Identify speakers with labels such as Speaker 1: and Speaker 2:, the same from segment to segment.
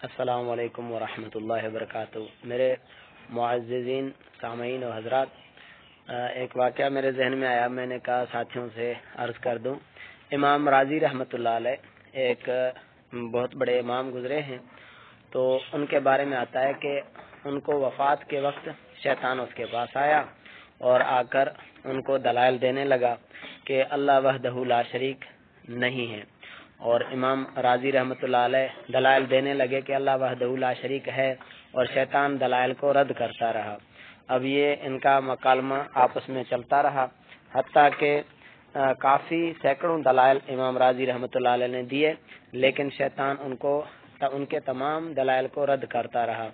Speaker 1: السلام علیکم ورحمۃ اللہ وبرکاتہ۔ میرے معززین سامعین و حضرات، ایک واقعہ میرے ذہن میں آیا، میں نے کہا ساتھیوں سے عرض کر دوں۔ امام راضی رحمۃ اللہ علیہ ایک بہت بڑے امام گزرے ہیں، تو ان کے بارے میں آتا ہے کہ ان کو وفات کے وقت شیطان اس کے پاس آیا اور آ کر ان کو دلائل دینے لگا کہ اللہ وحدہ لا شریک نہیں ہے، اور امام راضی رحمۃ اللہ علیہ دلائل دینے لگے کہ اللہ وحدہ لا شریک ہے، اور شیطان دلائل کو رد کرتا رہا۔ اب یہ ان کا مکالمہ آپس میں چلتا رہا، حتیٰ کہ کافی سینکڑوں دلائل امام راضی رحمۃ اللہ علیہ نے دیے، لیکن شیطان ان کے تمام دلائل کو رد کرتا رہا۔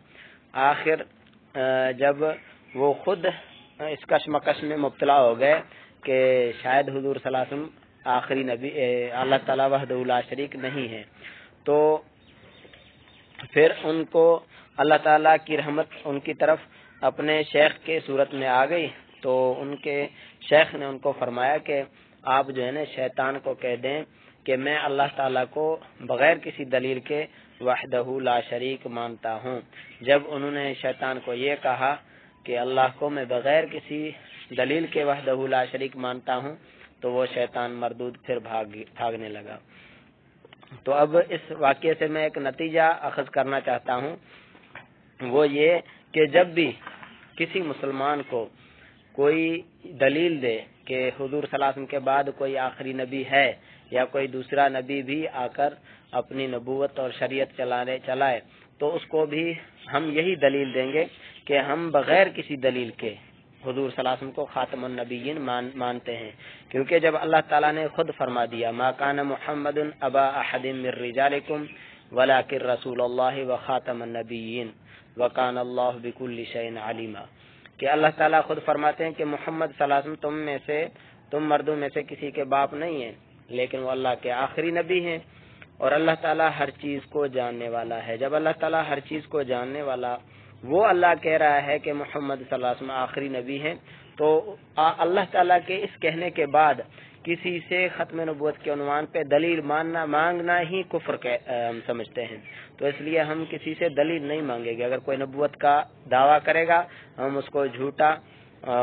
Speaker 1: آخر جب وہ خود اس کشمکش میں مبتلا ہو گئے کہ شاید حضور صلی اللہ علیہ وسلم آخری نبی، اللہ تعالیٰ وحدہ لا شریک نہیں ہے، تو پھر ان کو اللہ تعالیٰ کی رحمت ان کی طرف اپنے شیخ کے صورت میں آ گئی، تو ان کے شیخ نے ان کو فرمایا کہ آپ جو ہے نا شیطان کو کہہ دیں کہ میں اللہ تعالیٰ کو بغیر کسی دلیل کے وحدہ لا شریک مانتا ہوں۔ جب انہوں نے شیطان کو یہ کہا کہ اللہ کو میں بغیر کسی دلیل کے وحدہ لا شریک مانتا ہوں، تو وہ شیطان مردود پھر بھاگنے لگا۔ تو اب اس واقعے سے میں ایک نتیجہ اخذ کرنا چاہتا ہوں، وہ یہ کہ جب بھی کسی مسلمان کو کوئی دلیل دے کہ حضور صلی اللہ علیہ وسلم کے بعد کوئی آخری نبی ہے، یا کوئی دوسرا نبی بھی آ کر اپنی نبوت اور شریعت چلائے، تو اس کو بھی ہم یہی دلیل دیں گے کہ ہم بغیر کسی دلیل کے حضور صلی اللہ علیہ وسلم کو خاتم النبیین مانتے ہیں، کیونکہ جب اللہ تعالیٰ نے خود فرما دیا ما کان محمد ابا احد من رجالکم ولکن رسول اللہ و خاتم النبیین وکان اللہ بکل شیء علیما، کہ اللہ تعالیٰ خود فرماتے ہیں کہ محمد صلی اللہ علیہ وسلم تم مردوں میں سے کسی کے باپ نہیں ہیں، لیکن وہ اللہ کے آخری نبی ہیں، اور اللہ تعالیٰ ہر چیز کو جاننے والا ہے۔ جب اللہ تعالیٰ ہر چیز کو جاننے والا وہ اللہ کہہ رہا ہے کہ محمد صلی اللہ علیہ وسلم آخری نبی ہیں، تو اللہ تعالیٰ کے اس کہنے کے بعد کسی سے ختم نبوت کے عنوان پہ دلیل مانگنا ہی کفر ہم سمجھتے ہیں، تو اس لیے ہم کسی سے دلیل نہیں مانگیں گے۔ اگر کوئی نبوت کا دعویٰ کرے گا، ہم اس کو جھوٹا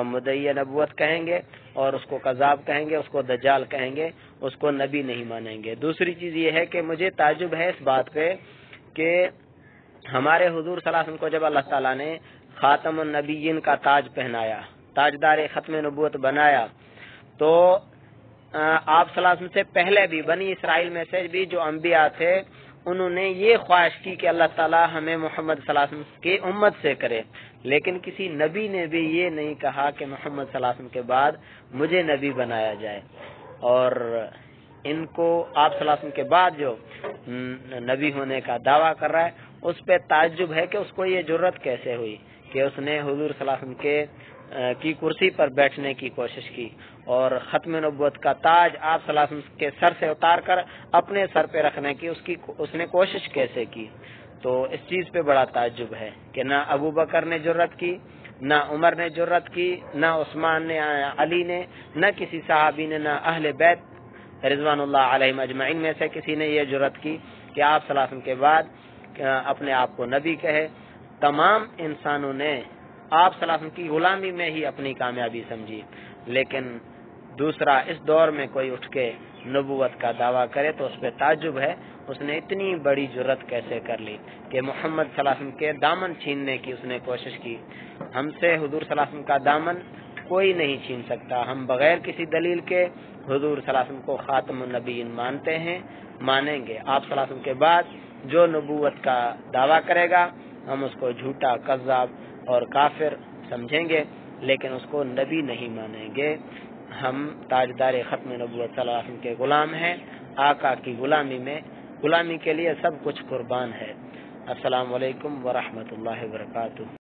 Speaker 1: مدعی نبوت کہیں گے، اور اس کو کذاب کہیں گے، اس کو دجال کہیں گے، اس کو نبی نہیں مانیں گے۔ دوسری چیز یہ ہے کہ مجھے تعجب ہے اس بات پہ کہ ہمارے حضور صلی اللہ علیہ وسلم کو جب اللہ تعالیٰ نے خاتم النبیین کا تاج پہنایا، تاجدار ختم نبوت بنایا، تو آپ صلی اللہ علیہ وسلم سے پہلے بھی بنی اسرائیل میں سے بھی جو انبیاء تھے، انہوں نے یہ خواہش کی کہ اللہ تعالیٰ ہمیں محمد صلی اللہ علیہ وسلم کی امت سے کرے، لیکن کسی نبی نے بھی یہ نہیں کہا کہ محمد صلی اللہ علیہ وسلم کے بعد مجھے نبی بنایا جائے۔ اور ان کو آپ صلی اللہ علیہ وسلم کے بعد جو نبی ہونے کا دعویٰ کر رہا ہے، اس پہ تعجب ہے کہ اس کو یہ جرت کیسے ہوئی کہ اس نے حضور صلی اللہ علیہ وسلم کی کرسی پر بیٹھنے کی کوشش کی، اور ختم نبوت کا تاج آپ صلی اللہ علیہ وسلم کے سر سے اتار کر اپنے سر پہ رکھنے کی اس نے کوشش کیسے کی۔ تو اس چیز پہ بڑا تعجب ہے کہ نہ ابو بکر نے جرت کی، نہ عمر نے جرت کی، نہ عثمان نے، علی نے، نہ کسی صحابی نے، نہ اہل بیت رضوان اللہ علیہم اجمعین میں سے کسی نے یہ جرت کی کہ آپ صلی اللہ علیہ وسلم کے بعد اپنے آپ کو نبی کہے۔ تمام انسانوں نے آپ صلی اللہ علیہ وسلم کی غلامی میں ہی اپنی کامیابی سمجھی، لیکن دوسرا اس دور میں کوئی اٹھ کے نبوت کا دعویٰ کرے تو اس پہ تعجب ہے، اس نے اتنی بڑی جرت کیسے کر لی کہ محمد صلی اللہ علیہ وسلم کے دامن چھیننے کی اس نے کوشش کی۔ ہم سے حضور صلی اللہ علیہ وسلم کا دامن کوئی نہیں چھین سکتا، ہم بغیر کسی دلیل کے حضور صلی اللہ علیہ وسلم کو خاتم النبیین مانتے ہیں، مانیں گے۔ آپ صلی اللہ علیہ وسلم کے بعد جو نبوت کا دعویٰ کرے گا، ہم اس کو جھوٹا، کذاب اور کافر سمجھیں گے، لیکن اس کو نبی نہیں مانیں گے۔ ہم تاجدار ختم نبوت صلی اللہ علیہ وسلم کے غلام ہیں، آقا کی غلامی کے لیے سب کچھ قربان ہے۔ السلام علیکم ورحمۃ اللہ وبرکاتہ۔